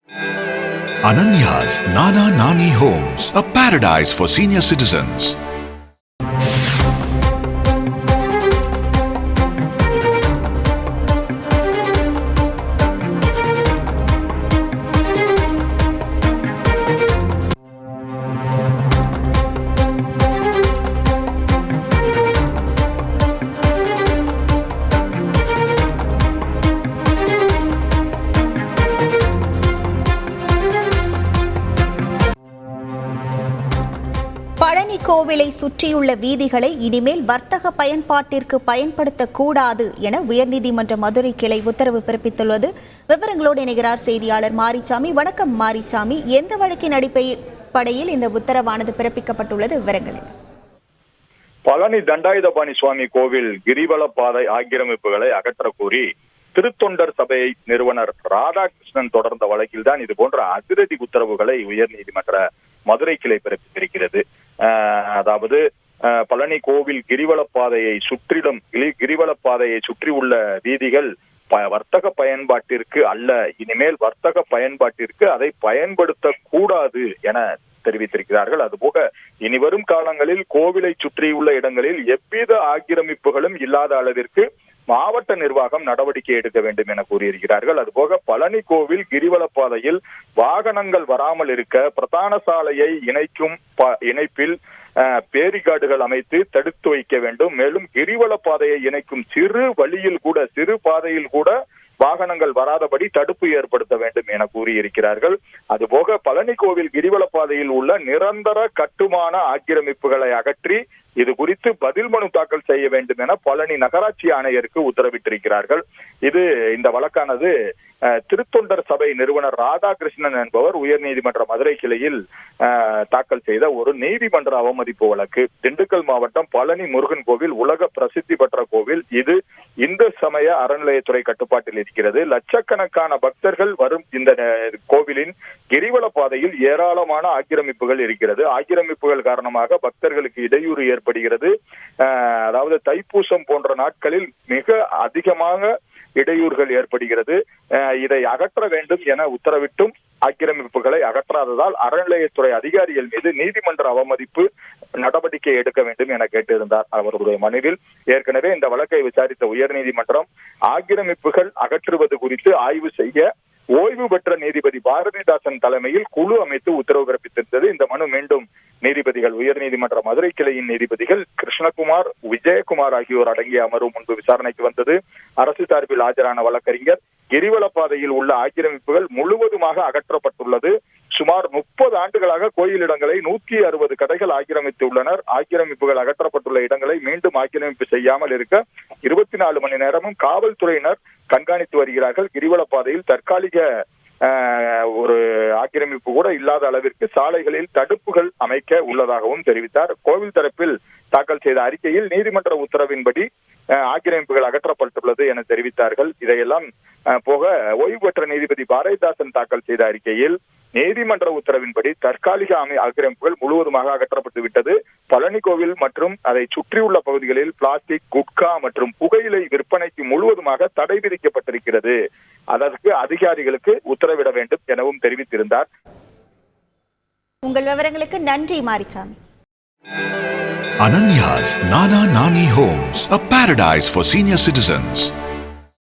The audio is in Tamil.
Ananya's Nana Nani Homes, a paradise for senior citizens. Palani கோவிலை சுற்றியுள்ள வீதிகளை இனிமேல் வர்த்தக பயன்பாட்டிற்கு பயன்படுத்தக்கூடாது என உயர்நீதிமன்ற மதுரை கிளை உத்தரவு பிறப்பித்துள்ளது. விவரங்களோடு இணைகிறார் செய்தியாளர் மாரிச்சாமி. வணக்கம் மாரிச்சாமி, எந்த வழக்கின் அடிப்படையில் இந்த உத்தரவானது பிறப்பிக்கப்பட்டுள்ளது? விவரங்கள். பழனி தண்டாயுதபாணி சுவாமி கோவில் கிரிவல பாதை ஆக்கிரமிப்புகளை அகற்ற கோரி திருத்தொண்டர் சபை நிறுவனர் ராதாகிருஷ்ணன் தொடர்ந்த வழக்கில் தான் இது போன்ற அதிரடி உத்தரவுகளை உயர்நீதிமன்ற மதுரை கிளை பிறப்பித்திருக்கிறது. அதாவது பழனி கோவில் கிரிவல பாதையை சுற்றி உள்ள வீதிகள் வர்த்தக பயன்பாட்டிற்கு அல்ல, இனிமேல் வர்த்தக பயன்பாட்டிற்கு அதை பயன்படுத்த கூடாது என தெரிவித்திருக்கிறார்கள். அதுபோக இனிவரும் காலங்களில் கோவிலை சுற்றியுள்ள இடங்களில் எவ்வித ஆக்கிரமிப்புகளும் இல்லாத அளவிற்கு மாவட்ட நிர்வாகம் நடவடிக்கை எடுக்க வேண்டும் என கூறியிருக்கிறார்கள். அதுபோக பழனி கோவில் கிரிவல பாதையில் வாகனங்கள் வராமல் இருக்க பிரதான சாலையை இணைப்பில் பேரிகார்டுகள் அமைத்து தடுத்து வைக்க வேண்டும். மேலும் கிரிவல பாதையை இணைக்கும் சிறு பாதையில் கூட வாகனங்கள் வராதபடி தடுப்பு ஏற்படுத்த வேண்டும் என கூறியிருக்கிறார்கள். அதுபோக பழனி கோவில் கிரிவல பாதையில் உள்ள நிரந்தர கட்டுமான ஆக்கிரமிப்புகளை அகற்றி இது குறித்து பதில் மனு தாக்கல் செய்ய வேண்டும் என பழனி நகராட்சி ஆணையருக்கு உத்தரவிட்டிருக்கிறார்கள். இந்த வழக்கானது திருத்தொண்டர் சபை நிறுவனர் ராதாகிருஷ்ணன் என்பவர் உயர்நீதிமன்ற மதுரை கிளையில் தாக்கல் செய்த ஒரு நீதிமன்ற அவமதிப்பு வழக்கு. திண்டுக்கல் மாவட்டம் பழனி முருகன் கோவில் உலக பிரசித்தி பெற்ற கோவில். இது இந்து சமய அறநிலையத்துறை கட்டுப்பாட்டில் இருக்கிறது. லட்சக்கணக்கான பக்தர்கள் வரும் இந்த கோவிலின் கிரிவல பாதையில் ஏராளமான ஆக்கிரமிப்புகள் இருக்கிறது. ஆக்கிரமிப்புகள் காரணமாக பக்தர்களுக்கு இடையூறு ஏற்படுகிறது. அதாவது தைப்பூசம் போன்ற நாட்களில் மிக அதிகமாக இடையூறுகள் ஏற்படுகிறது. இதை அகற்ற வேண்டும் என உத்தரவிட்டும் ஆக்கிரமிப்புகளை அகற்றாததால் அறநிலையத்துறை அதிகாரிகள் மீது நீதிமன்ற அவமதிப்பு நடவடிக்கை எடுக்க வேண்டும் என கேட்டிருந்தார். அவருடைய மனுவில் ஏற்கனவே இந்த வழக்கை விசாரித்த உயர்நீதிமன்றம் ஆக்கிரமிப்புகள் அகற்றுவது குறித்து ஆய்வு செய்ய ஓய்வு பெற்ற நீதிபதி பாரதிதாசன் தலைமையில் குழு அமைத்து உத்தரவு பிறப்பித்திருந்தது. இந்த மனு மீண்டும் நீதிபதிகள் உயர்நீதிமன்ற மதுரை கிளையின் நீதிபதிகள் கிருஷ்ணகுமார், விஜயகுமார் ஆகியோர் அடங்கிய அமர்வு முன்பு விசாரணைக்கு வந்தது. அரசு சார்பில் ஆஜரான வழக்கறிஞர் கிரிவல பாதையில் உள்ள ஆக்கிரமிப்புகள் முழுவதுமாக அகற்றப்பட்டுள்ளது. சுமார் 30 ஆண்டுகளாக கோயில் இடங்களை 160 கடைகள் ஆக்கிரமித்து உள்ளனர். ஆக்கிரமிப்புகள் அகற்றப்பட்டுள்ள இடங்களை மீண்டும் ஆக்கிரமிப்பு செய்யாமல் இருக்க 24 மணி நேரமும் காவல்துறையினர் கண்காணித்து வருகிறார்கள். கிரிவல பாதையில் தற்காலிக ஒரு ஆக்கிரமிப்பு கூட இல்லாத அளவிற்கு சாலைகளில் தடுப்புகள் அமைக்க உள்ளதாகவும் தெரிவித்தார். கோவில் தரப்பில் தாக்கல் செய்த அறிக்கையில் நீதிமன்ற உத்தரவின்படி ஆக்கிரமிப்புகள் அகற்றப்பட்டுள்ளது என தெரிவித்தார்கள். இதையெல்லாம் போக ஓய்வு பெற்ற நீதிபதி பாரதிதாசன் தாக்கல் செய்த அறிக்கையில் நீதிமன்ற உத்தரவின்படி தற்காலிக ஆக்கிரமிப்புகள் முழுவதுமாக அகற்றப்பட்டு விட்டது. பழனி கோவில் மற்றும் அதை சுற்றியுள்ள பகுதிகளில் பிளாஸ்டிக், குட்கா மற்றும் புகையிலை விற்பனைக்கு முழுவதுமாக தடை விதிக்கப்பட்டிருக்கிறது. அதற்கு அதிகாரிகளுக்கு உத்தரவிட வேண்டும் எனவும் தெரிவித்திருந்தார். உங்கள் விவரங்களுக்கு நன்றி Marichamy. Ananya's Nana Nani Homes, a paradise for senior citizens.